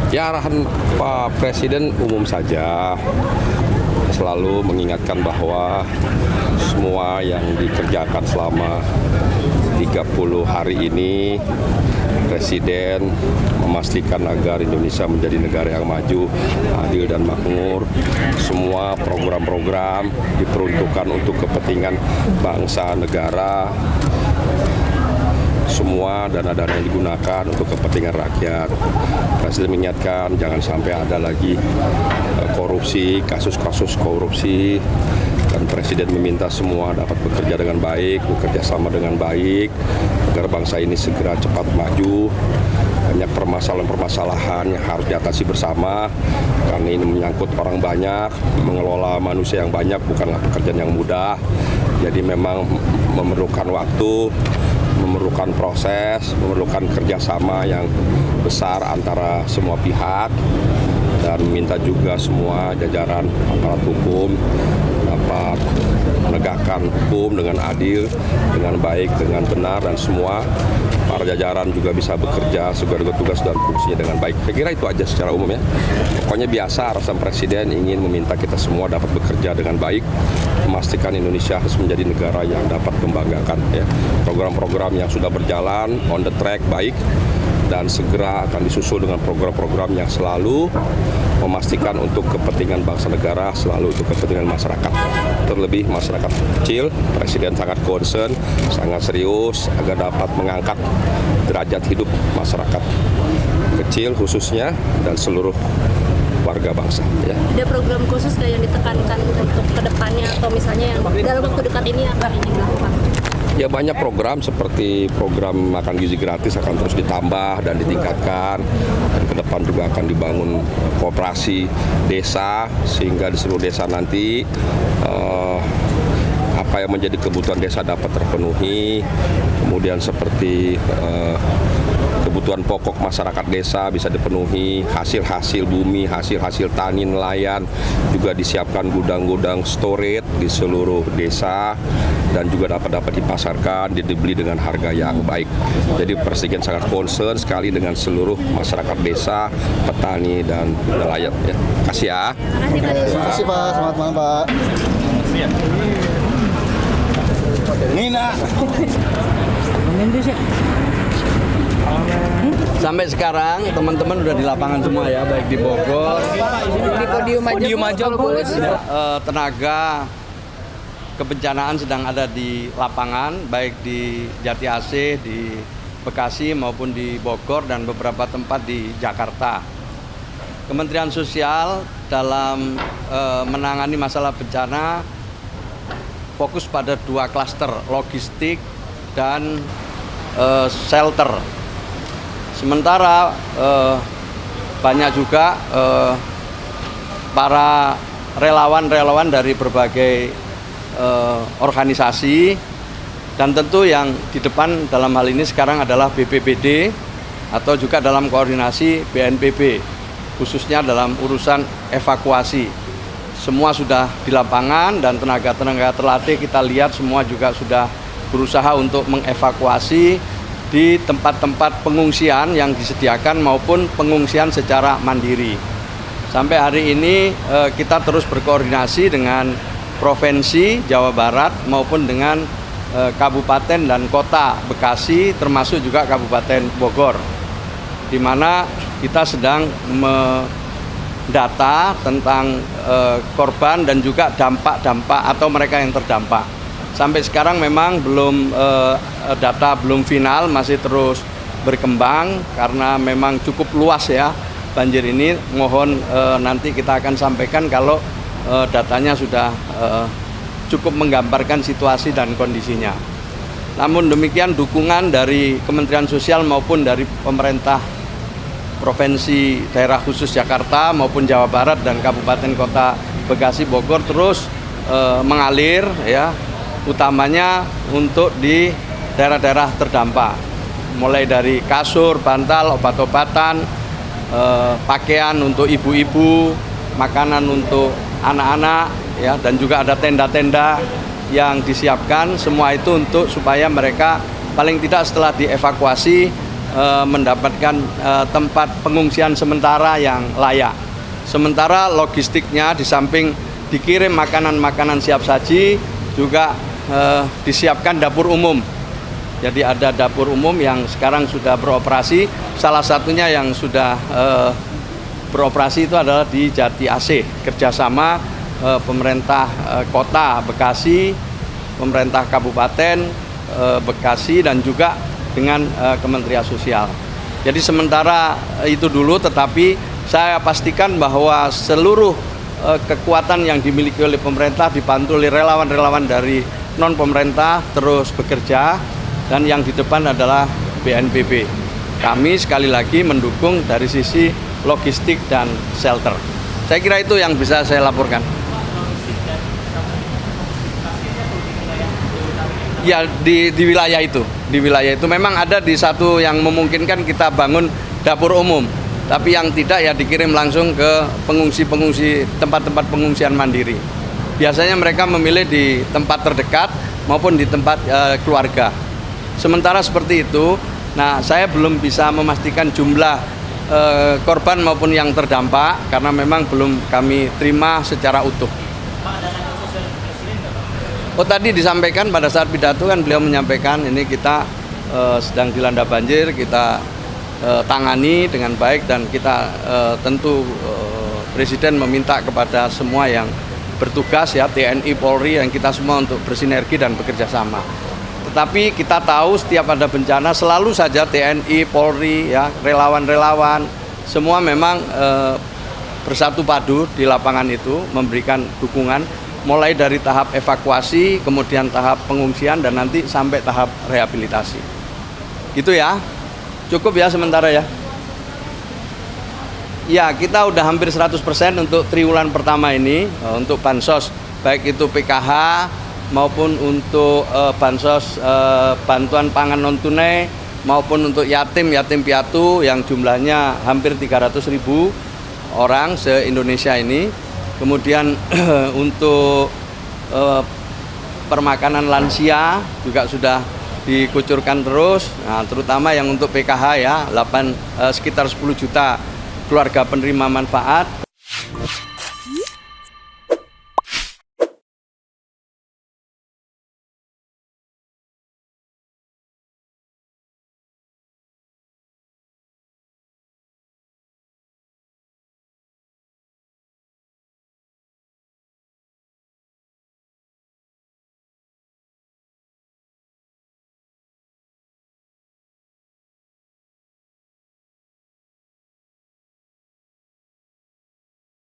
Ya, arahan Pak Presiden umum saja, selalu mengingatkan bahwa semua yang dikerjakan selama 30 hari ini, Presiden memastikan agar Indonesia menjadi negara yang maju, adil dan makmur. Semua program-program diperuntukkan untuk kepentingan bangsa, negara. Semua dana-dana yang digunakan untuk kepentingan rakyat. Presiden mengingatkan jangan sampai ada lagi korupsi, kasus-kasus korupsi. Dan Presiden meminta semua dapat bekerja dengan baik, bekerja sama dengan baik, agar bangsa ini segera cepat maju. Banyak permasalahan-permasalahan yang harus diatasi bersama, karena ini menyangkut orang banyak, mengelola manusia yang banyak bukanlah pekerjaan yang mudah. Jadi memang memerlukan waktu, memerlukan proses, memerlukan kerjasama yang besar antara semua pihak, dan minta juga semua jajaran aparat hukum dapat menegakkan hukum dengan adil, dengan baik, dengan benar, dan semua para jajaran juga bisa bekerja sesuai tugas dan fungsinya dengan baik. Saya kira itu aja secara umum ya. Pokoknya biasa arahan Presiden ingin meminta kita semua dapat bekerja dengan baik, memastikan Indonesia harus menjadi negara yang dapat membanggakan ya. Program-program yang sudah berjalan on the track baik, dan segera akan disusul dengan program-program yang selalu memastikan untuk kepentingan bangsa negara, selalu untuk kepentingan masyarakat. Terlebih masyarakat kecil, Presiden sangat concern, sangat serius agar dapat mengangkat derajat hidup masyarakat kecil khususnya dan seluruh warga bangsa. Ya. Ada program khusus yang ditekankan untuk kedepannya atau misalnya yang dalam waktu dekat ini akan ingin dilakukan? Ya, banyak program seperti program makan gizi gratis akan terus ditambah dan ditingkatkan, dan ke depan juga akan dibangun koperasi desa sehingga di seluruh desa nanti apa yang menjadi kebutuhan desa dapat terpenuhi. Kemudian seperti kebutuhan pokok masyarakat desa bisa dipenuhi, hasil-hasil bumi, hasil-hasil tani nelayan juga disiapkan gudang-gudang storage di seluruh desa, dan juga dapat dipasarkan, dibeli dengan harga yang baik. Jadi Presiden sangat concern sekali dengan seluruh masyarakat desa, petani, dan nelayan. Ya. Terima kasih ya. Terima kasih Pak, selamat malam Pak. Nina. Sampai sekarang teman-teman udah di lapangan semua ya, baik di Bogor, di podium aja Gus. Tenaga kebencanaan sedang ada di lapangan, baik di Jati Asih, di Bekasi maupun di Bogor, dan beberapa tempat di Jakarta. Kementerian Sosial dalam menangani masalah bencana fokus pada 2 klaster, logistik dan shelter. Sementara banyak juga para relawan-relawan dari berbagai organisasi, dan tentu yang di depan dalam hal ini sekarang adalah BPBD atau juga dalam koordinasi BNPB, khususnya dalam urusan evakuasi. Semua sudah di lapangan, dan tenaga-tenaga terlatih kita lihat semua juga sudah berusaha untuk mengevakuasi di tempat-tempat pengungsian yang disediakan maupun pengungsian secara mandiri. Sampai hari ini kita terus berkoordinasi dengan Provinsi Jawa Barat maupun dengan Kabupaten dan Kota Bekasi, termasuk juga Kabupaten Bogor, di mana kita sedang mendata tentang korban dan juga dampak-dampak atau mereka yang terdampak. Sampai sekarang memang data belum final, masih terus berkembang karena memang cukup luas ya banjir ini. Mohon nanti kita akan sampaikan kalau datanya sudah cukup menggambarkan situasi dan kondisinya. Namun demikian, dukungan dari Kementerian Sosial maupun dari pemerintah Provinsi Daerah Khusus Jakarta maupun Jawa Barat dan Kabupaten Kota Bekasi, Bogor terus mengalir ya, utamanya untuk di daerah-daerah terdampak, mulai dari kasur, bantal, obat-obatan, pakaian untuk ibu-ibu, makanan untuk anak-anak, ya, dan juga ada tenda-tenda yang disiapkan. Semua itu untuk supaya mereka paling tidak setelah dievakuasi mendapatkan tempat pengungsian sementara yang layak. Sementara logistiknya di samping dikirim makanan-makanan siap saji, juga disiapkan dapur umum. Jadi ada dapur umum yang sekarang sudah beroperasi. Salah satunya yang sudah beroperasi itu adalah di Jati AC, kerjasama pemerintah kota Bekasi, pemerintah kabupaten Bekasi, dan juga dengan Kementerian Sosial. Jadi sementara itu dulu, tetapi saya pastikan bahwa seluruh kekuatan yang dimiliki oleh pemerintah dibantu oleh relawan-relawan dari non-pemerintah terus bekerja, dan yang di depan adalah BNPB. Kami sekali lagi mendukung dari sisi logistik dan shelter. Saya kira itu yang bisa saya laporkan. Ya, di wilayah itu. Di wilayah itu memang ada di satu yang memungkinkan kita bangun dapur umum. Tapi yang tidak ya dikirim langsung ke pengungsi-pengungsi, tempat-tempat pengungsian mandiri. Biasanya mereka memilih di tempat terdekat maupun di tempat keluarga. Sementara seperti itu, nah saya belum bisa memastikan jumlah korban maupun yang terdampak karena memang belum kami terima secara utuh. Oh, tadi disampaikan pada saat pidato kan beliau menyampaikan ini kita sedang dilanda banjir, kita tangani dengan baik, dan kita tentu Presiden meminta kepada semua yang bertugas ya, TNI, Polri, yang kita semua untuk bersinergi dan bekerja sama. Tetapi kita tahu setiap ada bencana selalu saja TNI, Polri, ya, relawan-relawan semua memang bersatu padu di lapangan itu memberikan dukungan, mulai dari tahap evakuasi, kemudian tahap pengungsian, dan nanti sampai tahap rehabilitasi. Gitu ya. Cukup ya sementara ya. Ya, kita udah hampir 100% untuk triwulan pertama ini untuk bansos, baik itu PKH maupun untuk bansos bantuan pangan non tunai maupun untuk yatim piatu yang jumlahnya hampir 300.000 orang se-Indonesia ini. Kemudian untuk permakanan lansia juga sudah dikucurkan terus, nah, terutama yang untuk PKH ya, sekitar 10 juta keluarga penerima manfaat.